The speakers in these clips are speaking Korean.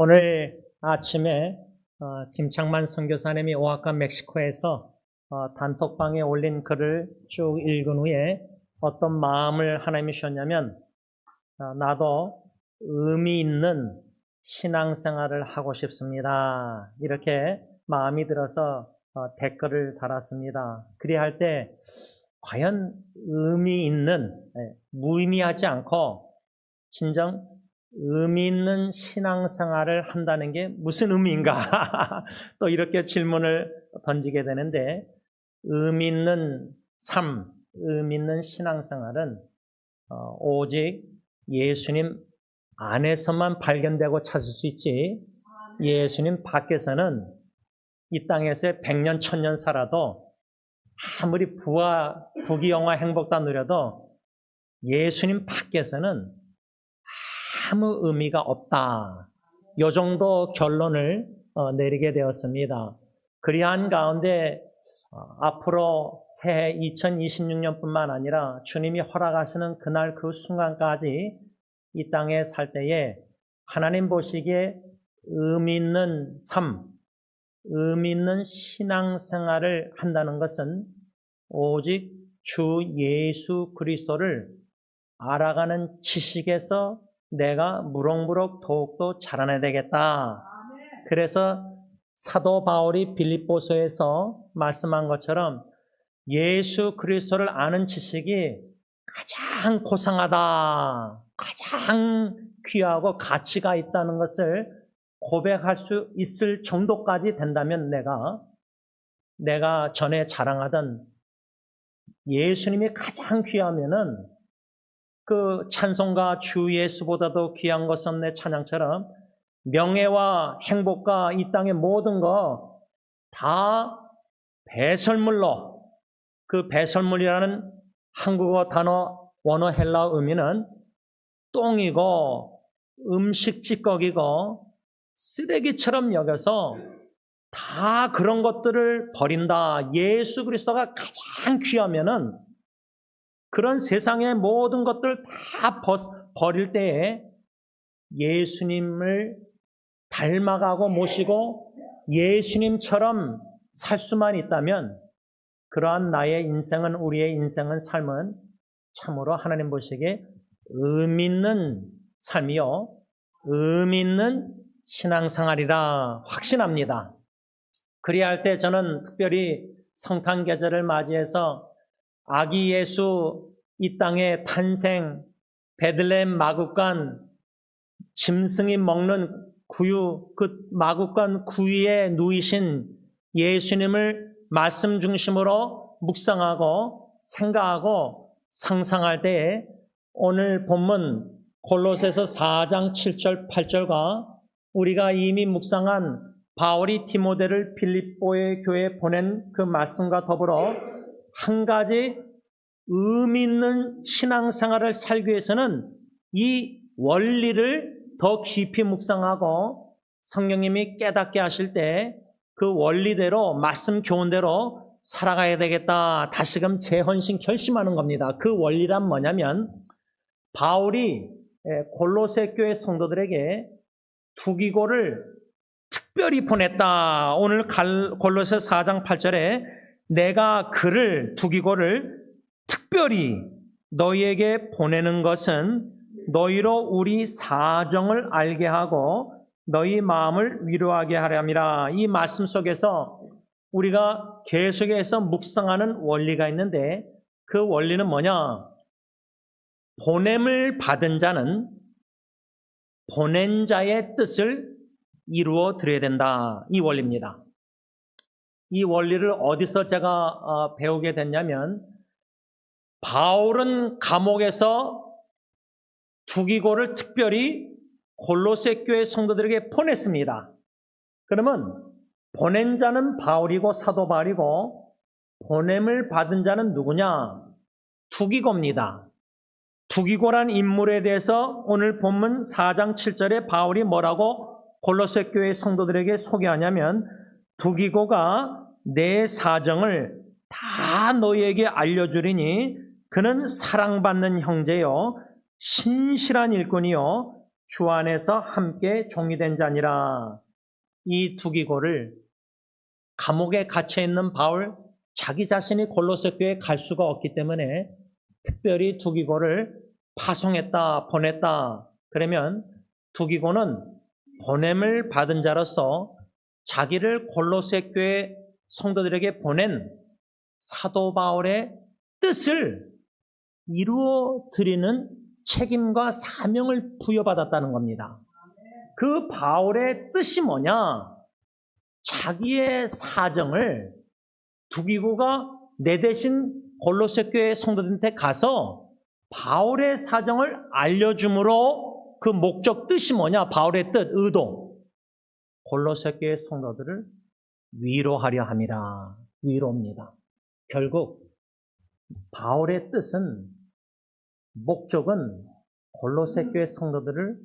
오늘 아침에 김창만 선교사님이 오아카 멕시코에서 단톡방에 올린 글을 쭉 읽은 후에 어떤 마음을 하나님이 주셨냐면 나도 의미 있는 신앙생활을 하고 싶습니다. 이렇게 마음이 들어서 댓글을 달았습니다. 그리할 때 과연 의미 있는, 무의미하지 않고 진정 의미 있는 신앙생활을 한다는 게 무슨 의미인가? 또 이렇게 질문을 던지게 되는데, 의미 있는 삶, 의미 있는 신앙생활은 오직 예수님 안에서만 발견되고 찾을 수 있지, 예수님 밖에서는 이 땅에서 100년, 1000년 살아도 아무리 부귀영화 행복다 누려도 예수님 밖에서는 아무 의미가 없다. 이 정도 결론을 내리게 되었습니다. 그리한 가운데 앞으로 새해 2026년뿐만 아니라 주님이 허락하시는 그날 그 순간까지 이 땅에 살 때에 하나님 보시기에 의미 있는 삶, 의미 있는 신앙생활을 한다는 것은 오직 주 예수 그리스도를 알아가는 지식에서 내가 무럭무럭 더욱더 자라나야 되겠다. 그래서 사도 바울이 빌립보서에서 말씀한 것처럼 예수 그리스도를 아는 지식이 가장 고상하다, 가장 귀하고 가치가 있다는 것을 고백할 수 있을 정도까지 된다면 내가 전에 자랑하던 예수님이 가장 귀하면은 그 찬송가 주 예수보다도 귀한 것 없네 찬양처럼 명예와 행복과 이 땅의 모든 거 다 배설물로, 그 배설물이라는 한국어 단어 원어 헬라어 의미는 똥이고 음식 찌꺼기고 쓰레기처럼 여겨서 다 그런 것들을 버린다. 예수 그리스도가 가장 귀하면은 그런 세상의 모든 것들을 다 버릴 때에 예수님을 닮아가고 모시고 예수님처럼 살 수만 있다면 그러한 나의 인생은, 우리의 인생은, 삶은 참으로 하나님 보시기에 의미 있는 삶이요, 의미 있는 신앙생활이라 확신합니다. 그리할 때 저는 특별히 성탄 계절을 맞이해서 아기 예수 이 땅의 탄생, 베들레헴 마구간, 짐승이 먹는 구유, 그 마구간 구유에 누이신 예수님을 말씀 중심으로 묵상하고 생각하고 상상할 때에 오늘 본문 골로새서 4장 7절 8절과 우리가 이미 묵상한 바울이 디모데를 빌립보의 교회에 보낸 그 말씀과 더불어 한 가지 의미 있는 신앙생활을 살기 위해서는 이 원리를 더 깊이 묵상하고 성령님이 깨닫게 하실 때 그 원리대로, 말씀 교훈대로 살아가야 되겠다. 다시금 재헌신 결심하는 겁니다. 그 원리란 뭐냐면 바울이 골로새 교회 성도들에게 두기고를 특별히 보냈다. 오늘 골로새 4장 8절에 내가 그를, 두기고를 특별히 너희에게 보내는 것은 너희로 우리 사정을 알게 하고 너희 마음을 위로하게 하려 함이라. 이 말씀 속에서 우리가 계속해서 묵상하는 원리가 있는데 그 원리는 뭐냐? 보냄을 받은 자는 보낸 자의 뜻을 이루어 드려야 된다. 이 원리입니다. 이 원리를 어디서 제가 배우게 됐냐면 바울은 감옥에서 두기고를 특별히 골로새 교회 성도들에게 보냈습니다. 그러면 보낸 자는 바울이고 사도 바울이고 보냄을 받은 자는 누구냐? 두기고입니다. 두기고란 인물에 대해서 오늘 본문 4장 7절에 바울이 뭐라고 골로새 교회 성도들에게 소개하냐면 두기고가 내 사정을 다 너희에게 알려주리니 그는 사랑받는 형제요 신실한 일꾼이요 주 안에서 함께 종이 된 자니라. 이 두기고를 감옥에 갇혀 있는 바울 자기 자신이 골로새 교회에 갈 수가 없기 때문에 특별히 두기고를 파송했다, 보냈다. 그러면 두기고는 보냄을 받은 자로서 자기를 골로새 교회 성도들에게 보낸 사도 바울의 뜻을 이루어 드리는 책임과 사명을 부여받았다는 겁니다. 그 바울의 뜻이 뭐냐? 자기의 사정을 두기고가 내 대신 골로새 교회 성도들한테 가서 바울의 사정을 알려줌으로 그 목적 뜻이 뭐냐? 바울의 뜻, 의도. 골로새 교회 성도들을 위로하려 함이라. 위로입니다. 결국 바울의 뜻은, 목적은 골로새 교회 성도들을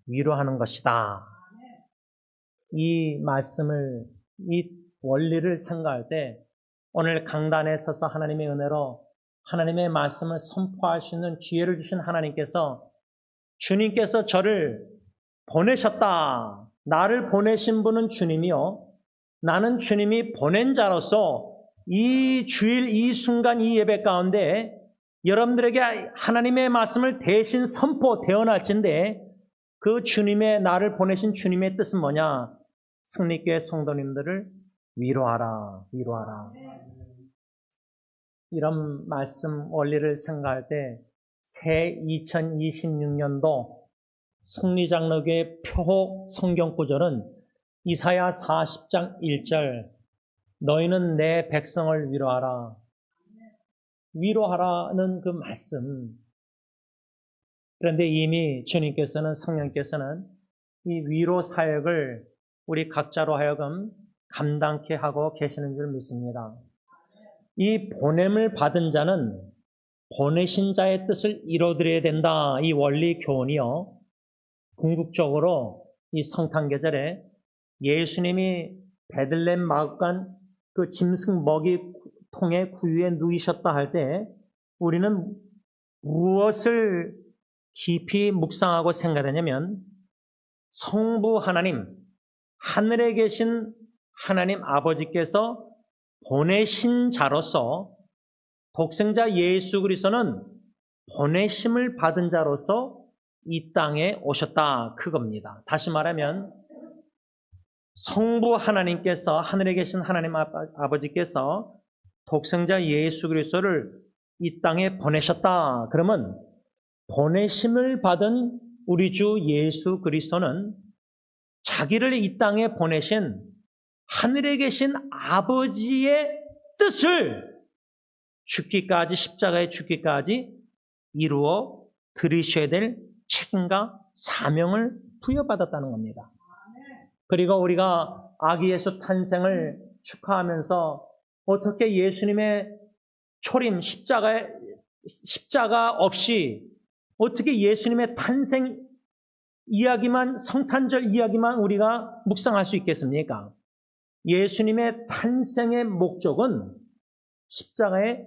위로하는 것이다. 이 말씀을, 이 원리를 생각할 때 오늘 강단에 서서 하나님의 은혜로 하나님의 말씀을 선포할 수 있는 기회를 주신 하나님께서, 주님께서 저를 보내셨다. 나를 보내신 분은 주님이요, 나는 주님이 보낸 자로서 이 주일, 이 순간, 이 예배 가운데 여러분들에게 하나님의 말씀을 대신 선포, 대언할진데, 그 주님의, 나를 보내신 주님의 뜻은 뭐냐? 승리교회 성도님들을 위로하라, 위로하라. 이런 말씀 원리를 생각할 때 새 2026년도 승리장로교회 표호 성경 구절은 이사야 40장 1절, 너희는 내 백성을 위로하라. 위로하라는 그 말씀. 그런데 이미 주님께서는, 성령께서는 이 위로 사역을 우리 각자로 하여금 감당케 하고 계시는 줄 믿습니다. 이 보냄을 받은 자는 보내신 자의 뜻을 이뤄드려야 된다. 이 원리 교훈이요, 궁극적으로 이 성탄계절에 예수님이 베들레헴 마구간 그 짐승 먹이통의 구유에 누이셨다 할 때 우리는 무엇을 깊이 묵상하고 생각하냐면, 성부 하나님, 하늘에 계신 하나님 아버지께서 보내신 자로서, 독생자 예수 그리스도는 보내심을 받은 자로서 이 땅에 오셨다, 그겁니다. 다시 말하면 성부 하나님께서, 하늘에 계신 하나님 아버지께서 독생자 예수 그리스도를 이 땅에 보내셨다. 그러면 보내심을 받은 우리 주 예수 그리스도는 자기를 이 땅에 보내신 하늘에 계신 아버지의 뜻을 죽기까지, 십자가에 죽기까지 이루어 드리셔야 될 책임과 사명을 부여받았다는 겁니다. 그리고 우리가 아기 예수 탄생을 축하하면서 어떻게 예수님의 초림, 십자가 없이 어떻게 예수님의 탄생 이야기만, 성탄절 이야기만 우리가 묵상할 수 있겠습니까? 예수님의 탄생의 목적은 십자가에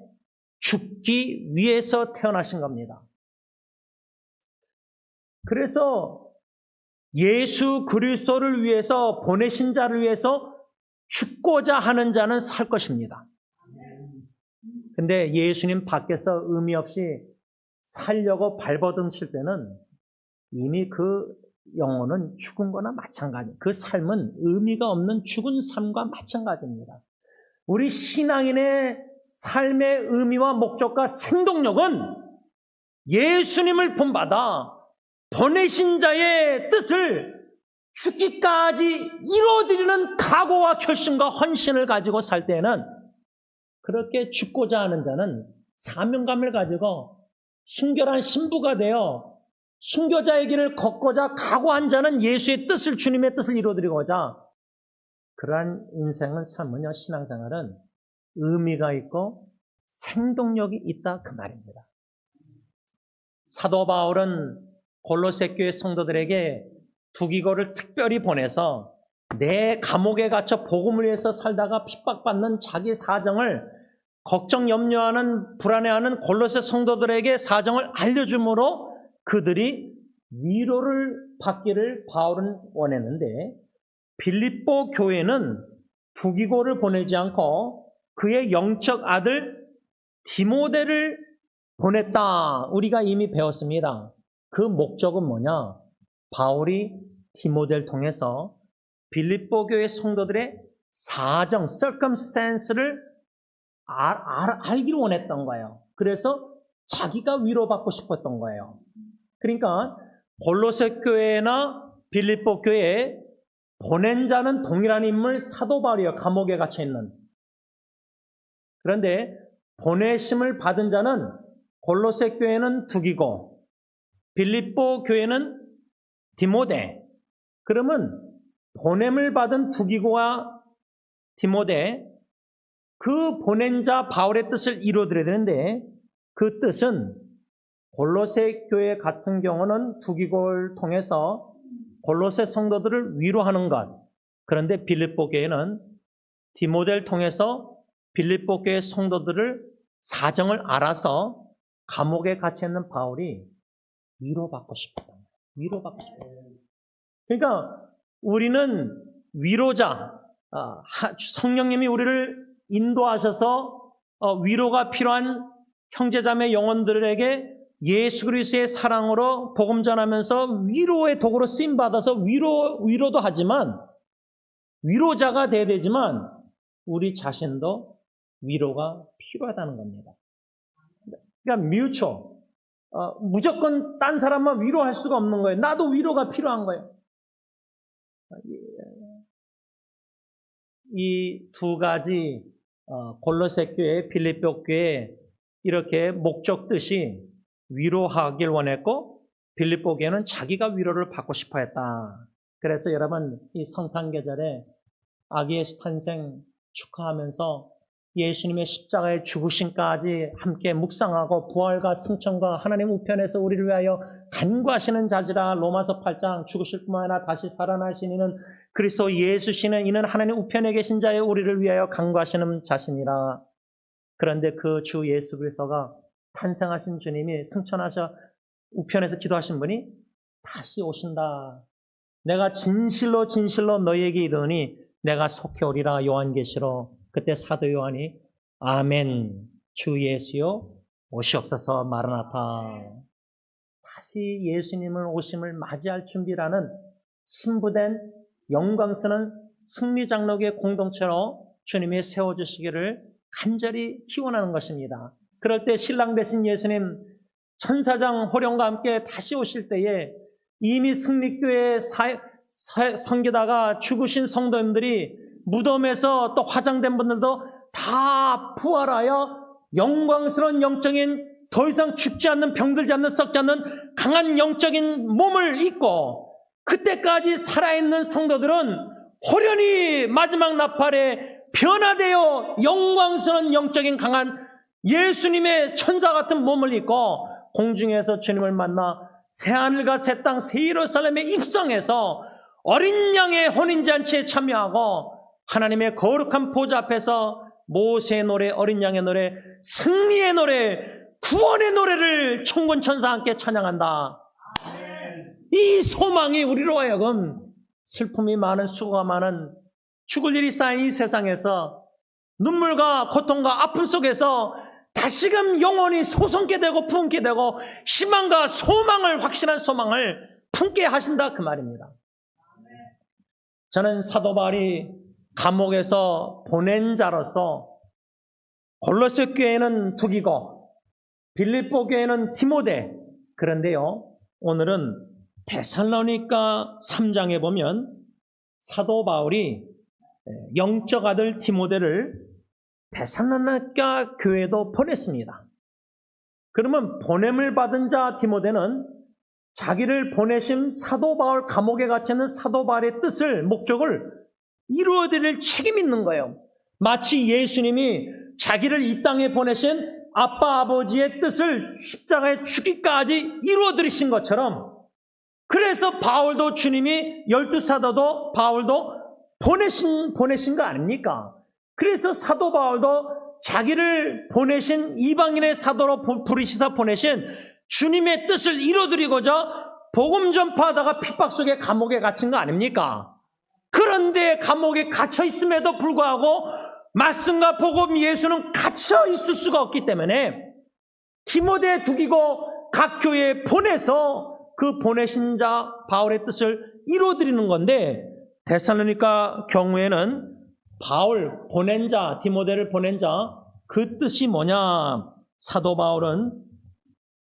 죽기 위해서 태어나신 겁니다. 그래서 예수 그리스도를 위해서, 보내신 자를 위해서 죽고자 하는 자는 살 것입니다. 근데 예수님 밖에서 의미 없이 살려고 발버둥 칠 때는 이미 그 영혼은 죽은 거나 마찬가지, 그 삶은 의미가 없는 죽은 삶과 마찬가지입니다. 우리 신앙인의 삶의 의미와 목적과 생동력은 예수님을 본받아 보내신 자의 뜻을 죽기까지 이루어드리는 각오와 결심과 헌신을 가지고 살 때에는, 그렇게 죽고자 하는 자는 사명감을 가지고 순결한 신부가 되어 순교자의 길을 걷고자 각오한 자는 예수의 뜻을, 주님의 뜻을 이루어드리고자, 그러한 인생은, 삶은요, 신앙생활은 의미가 있고 생동력이 있다, 그 말입니다. 사도 바울은 골로새 교회 성도들에게 두기고를 특별히 보내서 내 감옥에 갇혀 복음을 위해서 살다가 핍박받는 자기 사정을 걱정, 염려하는, 불안해하는 골로새 성도들에게 사정을 알려줌으로 그들이 위로를 받기를 바울은 원했는데 빌립보 교회는 두기고를 보내지 않고 그의 영적 아들 디모데를 보냈다. 우리가 이미 배웠습니다. 그 목적은 뭐냐? 바울이 디모데를 통해서 빌립보 교회 성도들의 사정, circumstance를 알기를 원했던 거예요. 그래서 자기가 위로받고 싶었던 거예요. 그러니까 골로새 교회나 빌립보 교회에 보낸 자는 동일한 인물 사도 바울이에요. 감옥에 갇혀 있는. 그런데 보내심을 받은 자는 골로새 교회는 두기고 빌립보 교회는 디모데. 그러면 보냄을 받은 두기고와 디모데, 그 보낸 자 바울의 뜻을 이루어드려야 되는데 그 뜻은 골로새 교회 같은 경우는 두기고를 통해서 골로새 성도들을 위로하는 것. 그런데 빌립보 교회는 디모데를 통해서 빌립보 교회 성도들을 사정을 알아서 감옥에 갇혀 있는 바울이 위로받고 싶다. 위로받고 싶다. 그러니까 우리는 위로자, 성령님이 우리를 인도하셔서 위로가 필요한 형제자매 영혼들에게 예수 그리스도의 사랑으로 복음 전하면서 위로의 도구로 쓰임 받아서 위로도 하지만 위로자가 돼야 되지만 우리 자신도 위로가 필요하다는 겁니다. 그러니까 뮤추얼, 무조건 딴 사람만 위로할 수가 없는 거예요. 나도 위로가 필요한 거예요. 이 두 가지 골로새 교회, 빌립보 교회 이렇게 목적 뜻이 위로하길 원했고 빌립보 교회는 자기가 위로를 받고 싶어 했다. 그래서 여러분 이 성탄 계절에 아기 예수 탄생 축하하면서 예수님의 십자가의 죽으심까지 함께 묵상하고 부활과 승천과 하나님 우편에서 우리를 위하여 간구하시는 자지라. 로마서 8장 죽으실 뿐만 아니라 다시 살아나신 이는 그리스도 예수시는 이는 하나님 우편에 계신 자의 우리를 위하여 간구하시는 자신이라. 그런데 그 주 예수 그리스도가 탄생하신 주님이 승천하셔 우편에서 기도하신 분이 다시 오신다. 내가 진실로 진실로 너희에게 이르노니 내가 속히 오리라. 요한계시록. 그때 사도 요한이 아멘 주 예수여 오시옵소서 마라나타. 다시 예수님을 오심을 맞이할 준비라는 신부된 영광스러운 승리장로교의 공동체로 주님이 세워주시기를 간절히 기원하는 것입니다. 그럴 때 신랑 되신 예수님 천사장 호령과 함께 다시 오실 때에 이미 승리교회 섬기다가 죽으신 성도님들이 무덤에서 또 화장된 분들도 다 부활하여 영광스러운 영적인 더 이상 죽지 않는 병들지 않는 썩지 않는 강한 영적인 몸을 입고 그때까지 살아있는 성도들은 호련히 마지막 나팔에 변화되어 영광스러운 영적인 강한 예수님의 천사 같은 몸을 입고 공중에서 주님을 만나 새하늘과 새 땅 새 예루살렘에 입성해서 어린 양의 혼인잔치에 참여하고 하나님의 거룩한 보좌 앞에서 모세의 노래, 어린 양의 노래, 승리의 노래, 구원의 노래를 천군 천사와 함께 찬양한다. 이 소망이 우리로 하여금 슬픔이 많은, 수고가 많은, 죽을 일이 쌓인 이 세상에서 눈물과 고통과 아픔 속에서 다시금 영원히 솟게 되고 품게 되고 희망과 소망을, 확실한 소망을 품게 하신다 그 말입니다. 저는 사도 바울이 감옥에서 보낸 자로서 골로새 교회는 두기고 빌립보 교회는 디모데. 그런데요 오늘은 데살로니가 3장에 보면 사도 바울이 영적 아들 디모데를 데살로니가 교회도 보냈습니다. 그러면 보냄을 받은 자 디모데는 자기를 보내신 사도 바울, 감옥에 갇혀있는 사도 바울의 뜻을, 목적을 이루어드릴 책임이 있는 거예요. 마치 예수님이 자기를 이 땅에 보내신 아빠 아버지의 뜻을 십자가에 죽기까지 이루어드리신 것처럼, 그래서 바울도 주님이 12사도도 바울도 보내신 거 아닙니까? 그래서 사도 바울도 자기를 보내신 이방인의 사도로 부르시사 보내신 주님의 뜻을 이루어드리고자 복음 전파하다가 핍박 속에 감옥에 갇힌 거 아닙니까? 그런데 감옥에 갇혀 있음에도 불구하고 말씀과 복음 예수는 갇혀 있을 수가 없기 때문에 디모데에 두기고 각 교회에 보내서 그 보내신 자 바울의 뜻을 이루어드리는 건데, 데살로니가 경우에는 바울 보낸 자, 디모데를 보낸 자, 그 뜻이 뭐냐? 사도 바울은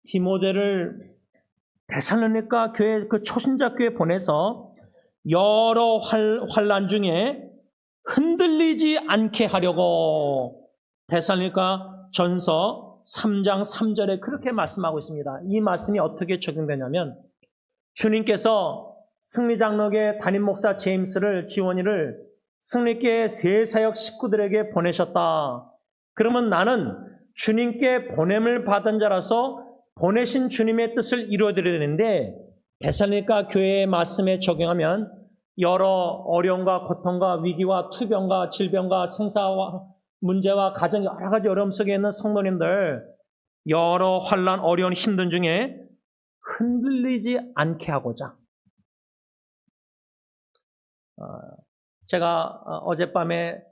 디모데를 데살로니가 교회, 그 초신자 교회에 보내서 여러 환난 중에 흔들리지 않게 하려고, 데살로니가 전서 3장 3절에 그렇게 말씀하고 있습니다. 이 말씀이 어떻게 적용되냐면, 주님께서 승리장로교 담임 목사 제임스를, 지원이를 승리교회 새 사역 식구들에게 보내셨다. 그러면 나는 주님께 보냄을 받은 자라서 보내신 주님의 뜻을 이루어드려야 되는데, 데살로니가 교회의 말씀에 적용하면 여러 어려움과 고통과 위기와 투병과 질병과 생사와 문제와 가정 여러 가지 어려움 속에 있는 성도님들, 여러 환난, 어려운, 힘든 중에 흔들리지 않게 하고자, 제가 어젯밤에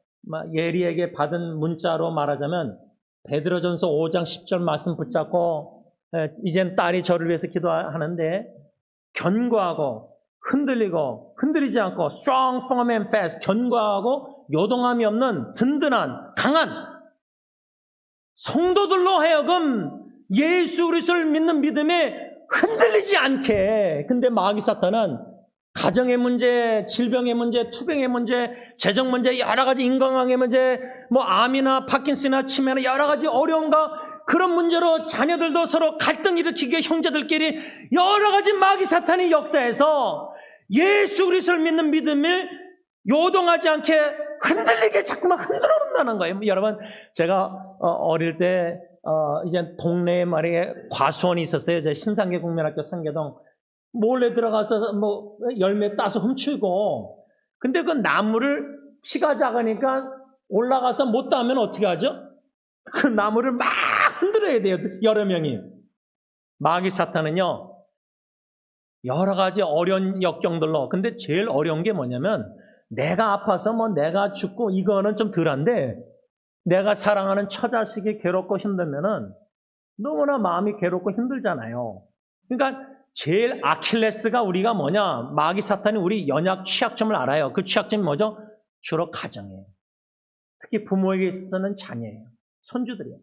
예리에게 받은 문자로 말하자면, 베드로전서 5장 10절 말씀 붙잡고 이젠 딸이 저를 위해서 기도하는데, 견고하고 흔들리고 흔들리지 않고 strong, firm and fast, 견고하고 요동함이 없는 든든한 강한 성도들로 하여금 예수 그리스도를 믿는 믿음에 흔들리지 않게. 근데 마귀 사탄은 가정의 문제, 질병의 문제, 투병의 문제, 재정 문제, 여러 가지 인간관계 문제, 암이나 파킨슨이나 치매나 여러 가지 어려움과 그런 문제로 자녀들도 서로 갈등 일으키게, 형제들끼리 여러 가지 마귀 사탄이 역사해서 예수 그리스도를 믿는 믿음을 요동하지 않게 흔들리게 자꾸만 흔들어 놓는다는 거예요. 여러분, 제가 어릴 때 이제 동네에 말이에 과수원이 있었어요. 제 신상계 국민학교 상계동. 몰래 들어가서 열매 따서 훔치고, 근데 그 나무를 키가 작으니까 올라가서 못 따면 어떻게 하죠? 그 나무를 막 흔들어야 돼요, 여러 명이. 마귀 사탄은요, 여러 가지 어려운 역경들로, 근데 제일 어려운 게 뭐냐면, 내가 아파서 내가 죽고 이거는 좀 덜한데, 내가 사랑하는 처자식이 괴롭고 힘들면은 너무나 마음이 괴롭고 힘들잖아요. 그러니까 제일 아킬레스가 우리가 뭐냐? 마귀 사탄이 우리 연약 취약점을 알아요. 그 취약점이 뭐죠? 주로 가정이에요. 특히 부모에게 있어서는 자녀예요. 손주들이에요.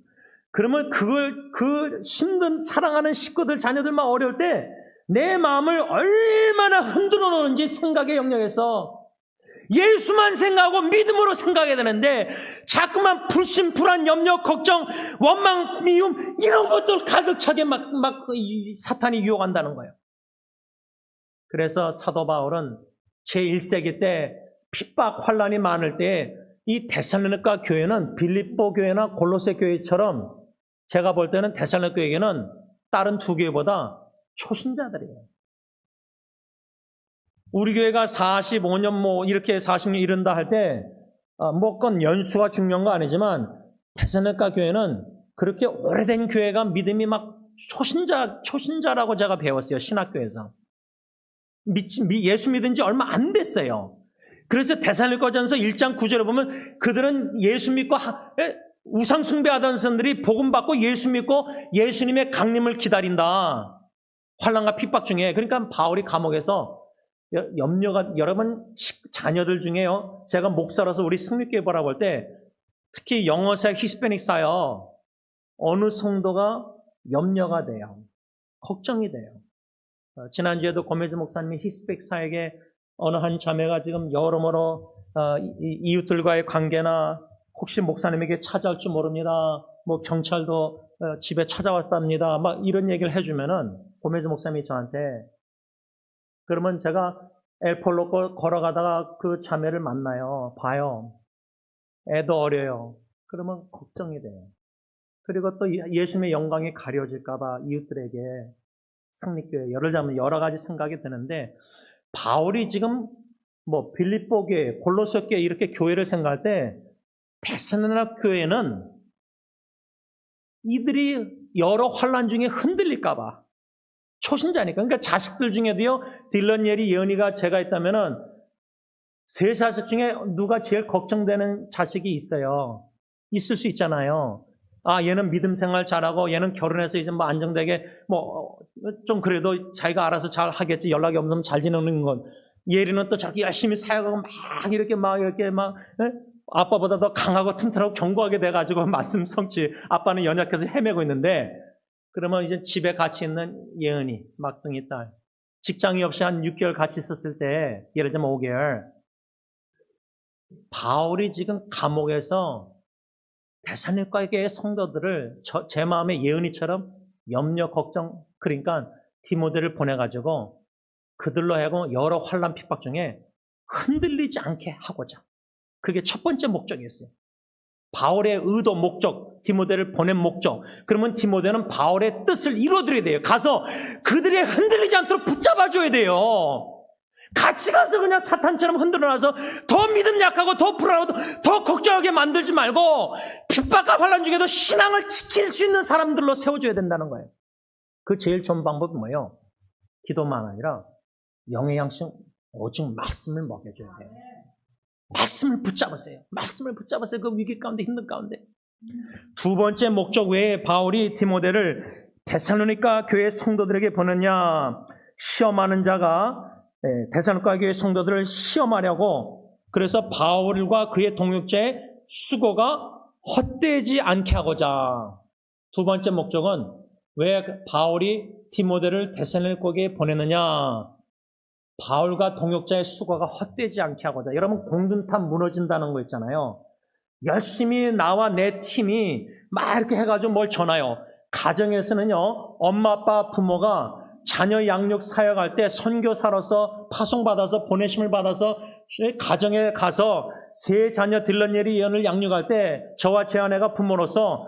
그러면 그 힘든 사랑하는 식구들, 자녀들만 어려울 때 내 마음을 얼마나 흔들어 놓는지 생각의 영역에서 예수만 생각하고 믿음으로 생각해야 되는데, 자꾸만 불신, 불안, 염려, 걱정, 원망, 미움 이런 것들 가득 차게 사탄이 유혹한다는 거예요. 그래서 사도 바울은 제1세기 때 핍박, 환난이 많을 때 이 데살로니가 교회는 빌립보 교회나 골로새 교회처럼, 제가 볼 때는 데살로니가 교회는 다른 두 교회보다 초신자들이에요. 우리 교회가 45년 이렇게 40년 이른다 할 때, 건 연수가 중요한 거 아니지만, 데살로니가 교회는 그렇게 오래된 교회가 믿음이 초신자라고 제가 배웠어요, 신학교에서. 예수 믿은 지 얼마 안 됐어요. 그래서 데살로니가전서 1장 9절에 보면 그들은 예수 믿고 우상 숭배하던 사람들이 복음 받고 예수 믿고 예수님의 강림을 기다린다. 환난과 핍박 중에. 그러니까 바울이 감옥에서 염려가, 여러분 자녀들 중에요, 제가 목사로서 우리 승리교회 바라볼 때 특히 영어사역, 히스패닉 사역 어느 성도가 염려가 돼요. 걱정이 돼요. 지난주에도 고메즈 목사님이 히스패닉 사역에 어느 한 자매가 지금 여러모로 이웃들과의 관계나 혹시 목사님에게 찾아올 줄 모릅니다. 경찰도 집에 찾아왔답니다. 이런 얘기를 해주면은 고메즈 목사님이 저한테, 그러면 제가 엘폴로 걸어가다가 그 자매를 만나요. 봐요. 애도 어려요. 그러면 걱정이 돼요. 그리고 또 예수님의 영광이 가려질까봐 이웃들에게, 승리교회, 여러 가지 생각이 드는데, 바울이 지금 빌립보 교회, 골로새 교회 이렇게 교회를 생각할 때, 데살로니가 교회는 이들이 여러 환난 중에 흔들릴까봐, 초신자니까. 그러니까 자식들 중에도요, 딜런, 예리, 예언이가 제가 있다면은 세 자식 중에 누가 제일 걱정되는 자식이 있어요. 있을 수 있잖아요. 아, 얘는 믿음 생활 잘하고 얘는 결혼해서 이제 뭐 안정되게 뭐 좀 그래도 자기가 알아서 잘 하겠지. 연락이 없으면 잘 지내는 건. 예리는 또 저렇게 열심히 사역하고 막 이렇게 아빠보다 더 강하고 튼튼하고 견고하게 돼가지고 말씀 성취. 아빠는 연약해서 헤매고 있는데, 그러면 이제 집에 같이 있는 예은이, 막둥이 딸. 직장이 없이 한 6개월 같이 있었을 때, 예를 들면 5개월. 바울이 지금 감옥에서 데살로니가의 성도들을 제 마음에 예은이처럼 염려, 걱정, 그러니까 디모데를 보내가지고 그들로 하여금 여러 환난 핍박 중에 흔들리지 않게 하고자. 그게 첫 번째 목적이었어요. 바울의 의도, 목적, 디모데를 보낸 목적. 그러면 디모데는 바울의 뜻을 이루어드려야 돼요. 가서 그들이 흔들리지 않도록 붙잡아줘야 돼요. 같이 가서 그냥 사탄처럼 흔들어놔서 더 믿음 약하고 더 불안하고 더 걱정하게 만들지 말고 핍박과 환난 중에도 신앙을 지킬 수 있는 사람들로 세워줘야 된다는 거예요. 그 제일 좋은 방법이 뭐예요? 기도만 아니라 영의 양식, 오직 말씀을 먹여줘야 돼요. 말씀을 붙잡으세요. 말씀을 붙잡으세요. 그 위기 가운데, 힘든 가운데. 두 번째 목적 외에 바울이 디모데를 데살로니가 교회 성도들에게 보냈냐? 시험하는 자가 데살로니가 교회 성도들을 시험하려고, 그래서 바울과 그의 동역자의 수고가 헛되지 않게 하고자. 두 번째 목적은 왜 바울이 디모데를 데살로니가에 보냈느냐? 바울과 동역자의 수고가 헛되지 않게 하고자. 여러분, 공든탑 무너진다는 거 있잖아요. 열심히 나와 내 팀이 막 이렇게 해가지고 뭘 전해요. 가정에서는요, 엄마, 아빠, 부모가 자녀 양육 사역할 때 선교사로서 파송받아서 보내심을 받아서 가정에 가서 세 자녀 딜런, 예리, 예언을 양육할 때 저와 제 아내가 부모로서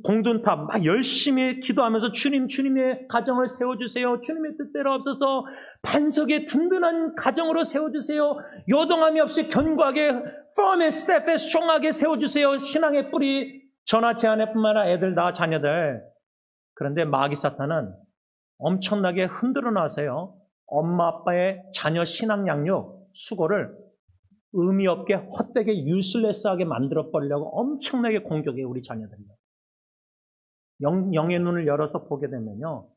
공든탑 막 열심히 기도하면서 주님의 가정을 세워주세요. 주님의 뜻대로 없어서 반석의 든든한 가정으로 세워주세요. 요동함이 없이 견고하게 firm and steadfast, strong하게 세워주세요. 신앙의 뿌리, 저나 제 아내뿐만 아니라 애들 다 자녀들. 그런데 마귀 사탄은 엄청나게 흔들어 놔서요, 엄마 아빠의 자녀 신앙 양육 수고를 의미 없게 헛되게 유슬레스하게 만들어 버리려고 엄청나게 공격해요. 우리 자녀들이요. 영의 눈을 열어서 보게 되면요,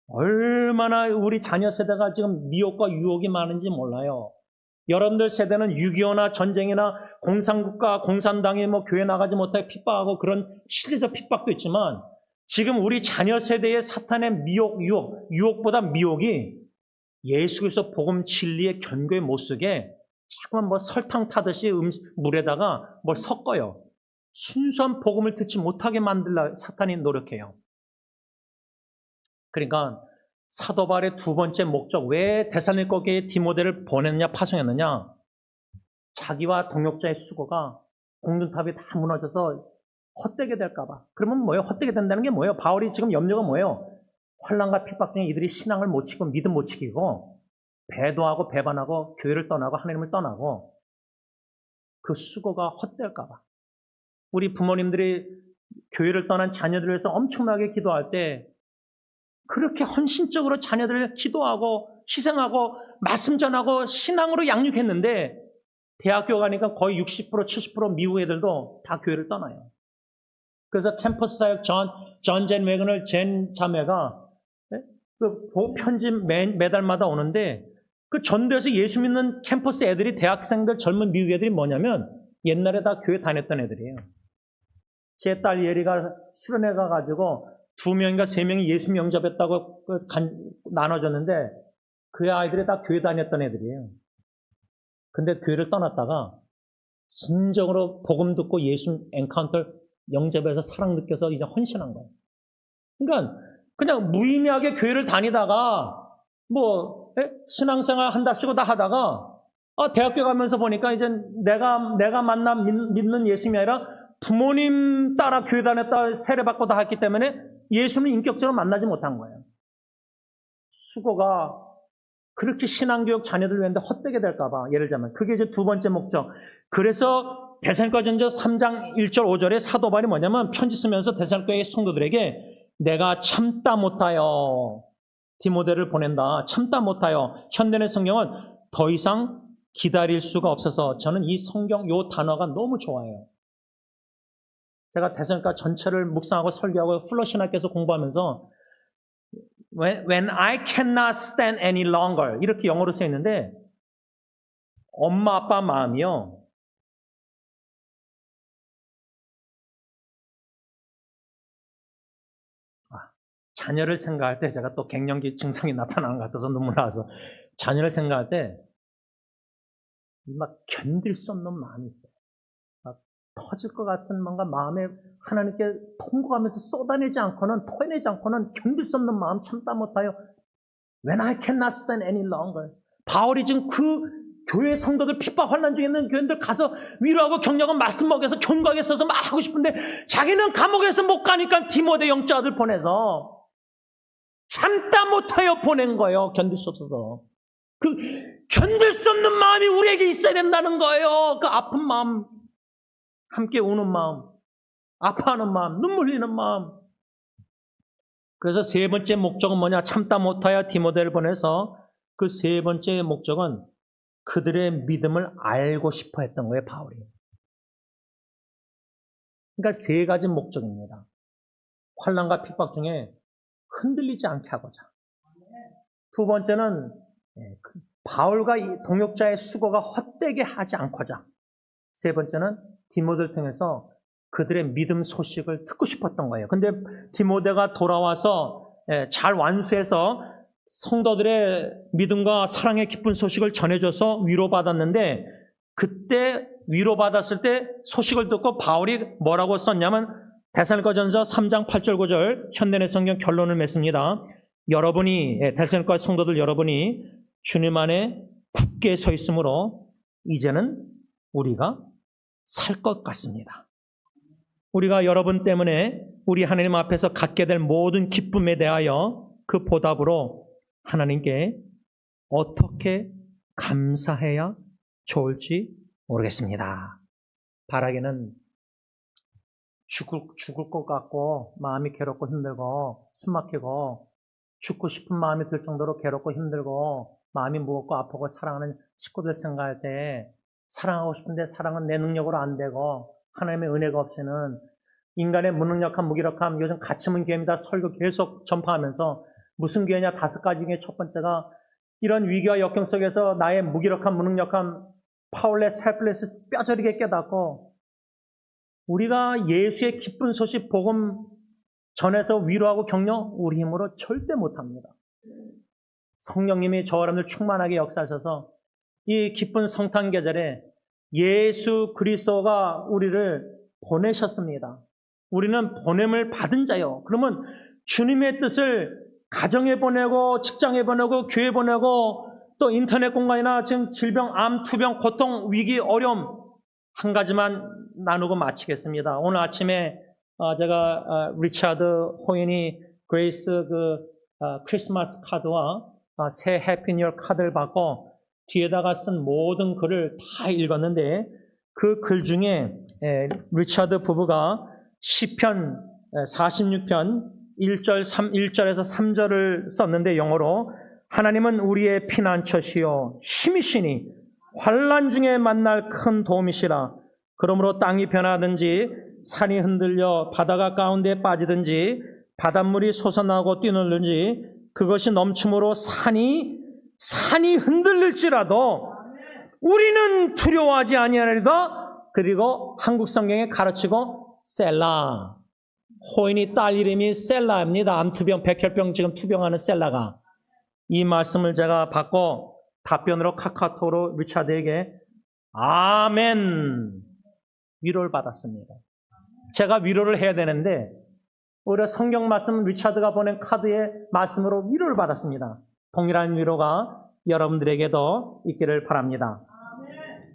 얼마나 우리 자녀 세대가 지금 미혹과 유혹이 많은지 몰라요. 여러분들 세대는 6.25나 전쟁이나 공산국가, 공산당이 뭐 교회 나가지 못하게 핍박하고 그런 실제적 핍박도 있지만, 지금 우리 자녀 세대의 사탄의 미혹, 유혹보다 미혹이 예수 그리스도 복음 진리의 견고에 못 쓰게 자꾸만 뭐 설탕 타듯이 물에다가 뭘 섞어요. 순수한 복음을 듣지 못하게 만들려 사탄이 노력해요. 그러니까 사도 바울의 두 번째 목적, 왜 데살로니가 교회에 디모데를 보냈느냐, 파송했느냐? 자기와 동역자의 수고가 공든탑이 다 무너져서 헛되게 될까봐. 그러면 뭐예요? 헛되게 된다는 게 뭐예요? 바울이 지금 염려가 뭐예요? 환난과 핍박 중에 이들이 신앙을 못 지키고 믿음 못 지키고 배도하고 배반하고 교회를 떠나고 하나님을 떠나고 그 수고가 헛될까봐. 우리 부모님들이 교회를 떠난 자녀들을 위해서 엄청나게 기도할 때 그렇게 헌신적으로 자녀들을 기도하고 희생하고 말씀 전하고 신앙으로 양육했는데 대학교 가니까 거의 60%, 70% 미국 애들도 다 교회를 떠나요. 그래서 캠퍼스 사역 존 웨건을 젠 자매가 그 편지 매달마다 오는데 그 전도에서 예수 믿는 캠퍼스 애들이 대학생들 젊은 미국 애들이 뭐냐면 옛날에 다 교회 다녔던 애들이에요. 제 딸 예리가 수련회 가가지고 2명인가 3명이 예수 영접했다고 나눠줬는데 그 아이들이 다 교회 다녔던 애들이에요. 근데 교회를 떠났다가 진정으로 복음 듣고 예수 엔카운터 영접해서 사랑 느껴서 이제 헌신한 거예요. 그러니까 그냥 무의미하게 교회를 다니다가 뭐 신앙생활 한답시고 다 하다가 대학교 가면서 보니까 이제 내가 만난 믿는 예수님이 아니라 부모님 따라 교회 다녔다 세례받고 다 했기 때문에 예수님을 인격적으로 만나지 못한 거예요. 수고가 그렇게 신앙교육 자녀들 위한데 헛되게 될까봐. 예를 들자면 그게 이제 두 번째 목적. 그래서 데살로니가전서 3장 1절 5절에 사도 바울이 뭐냐면 편지 쓰면서 데살로니가의 성도들에게 내가 참다 못하여 디모데를 보낸다. 참다 못하여. 현대의 성경은 더 이상 기다릴 수가 없어서 저는 이 성경 요 단어가 너무 좋아요. 제가 대선과 전체를 묵상하고 설교하고 플러시나께서 공부하면서 When I cannot stand any longer 이렇게 영어로 써 있는데 엄마 아빠 마음이요. 자녀를 생각할 때 제가 또 갱년기 증상이 나타나는 것 같아서 눈물 나와서 자녀를 생각할 때 막 견딜 수 없는 마음이 있어요. 막 터질 것 같은 뭔가 마음에 하나님께 통곡하면서 쏟아내지 않고는 토해내지 않고는 견딜 수 없는 마음 참다 못하여 When I cannot stand any longer. 바울이 지금 그 교회 성도들 핍박 환난 중에 있는 교인들 가서 위로하고 격려하고 말씀 먹여서 견고하게 써서 막 하고 싶은데 자기는 감옥에서 못 가니까 디모데 영적 아들 보내서 참다 못하여 보낸 거예요. 견딜 수 없어서. 그 견딜 수 없는 마음이 우리에게 있어야 된다는 거예요. 그 아픈 마음, 함께 우는 마음, 아파하는 마음, 눈물 흘리는 마음. 그래서 세 번째 목적은 뭐냐? 참다 못하여 디모데를 보내서 그 세 번째 목적은 그들의 믿음을 알고 싶어 했던 거예요, 바울이. 그러니까 세 가지 목적입니다. 환난과 핍박 중에 흔들리지 않게 하고자. 두 번째는 바울과 이 동역자의 수고가 헛되게 하지 않고자. 세 번째는 디모데를 통해서 그들의 믿음 소식을 듣고 싶었던 거예요. 근데 디모데가 돌아와서 잘 완수해서 성도들의 믿음과 사랑의 기쁜 소식을 전해줘서 위로받았는데 그때 위로받았을 때 소식을 듣고 바울이 뭐라고 썼냐면 데살로니가전서 3장 8절 9절 현대의 성경 결론을 맺습니다. 여러분이 데살로니가 성도들 여러분이 주님 안에 굳게 서 있으므로 이제는 우리가 살 것 같습니다. 우리가 여러분 때문에 우리 하나님 앞에서 갖게 될 모든 기쁨에 대하여 그 보답으로 하나님께 어떻게 감사해야 좋을지 모르겠습니다. 바라기는 죽을 것 같고 마음이 괴롭고 힘들고 숨막히고 죽고 싶은 마음이 들 정도로 괴롭고 힘들고 마음이 무겁고 아프고 사랑하는 식구들 생각할 때 사랑하고 싶은데 사랑은 내 능력으로 안 되고 하나님의 은혜가 없이는 인간의 무능력함, 무기력함, 요즘 가치문 교회입니다. 설교 계속 전파하면서 무슨 교회냐? 5가지 중에 첫 번째가 이런 위기와 역경 속에서 나의 무기력함, 무능력함, 파울레스, 헬플레스 뼈저리게 깨닫고 우리가 예수의 기쁜 소식 복음 전해서 위로하고 격려 우리 힘으로 절대 못합니다. 성령님이 저 여러분들 충만하게 역사하셔서 이 기쁜 성탄 계절에 예수 그리스도가 우리를 보내셨습니다. 우리는 보냄을 받은 자요. 그러면 주님의 뜻을 가정에 보내고 직장에 보내고 교회에 보내고 또 인터넷 공간이나 지금 질병, 암, 투병, 고통, 위기, 어려움 한 가지만 나누고 마치겠습니다. 오늘 아침에 제가 리차드 호인이 그레이스 크리스마스 카드와 새 해피 뉴 이어 카드를 받고 뒤에다가 쓴 모든 글을 다 읽었는데 그 글 중에 리차드 부부가 시편 46편 1절에서 3절을 썼는데 영어로 하나님은 우리의 피난처시요 힘이시니 환난 중에 만날 큰 도움이시라. 그러므로 땅이 변하든지 산이 흔들려 바다가 가운데 빠지든지 바닷물이 솟아나고 뛰놀든지 그것이 넘침으로 산이 흔들릴지라도 우리는 두려워하지 아니하리다. 그리고 한국 성경에 가르치고 셀라. 호인이 딸 이름이 셀라입니다. 암투병, 백혈병 지금 투병하는 셀라가. 이 말씀을 제가 받고 답변으로 카카오톡으로 리차드에게 아멘 위로를 받았습니다. 제가 위로를 해야 되는데 오히려 성경 말씀 리차드가 보낸 카드의 말씀으로 위로를 받았습니다. 동일한 위로가 여러분들에게도 있기를 바랍니다.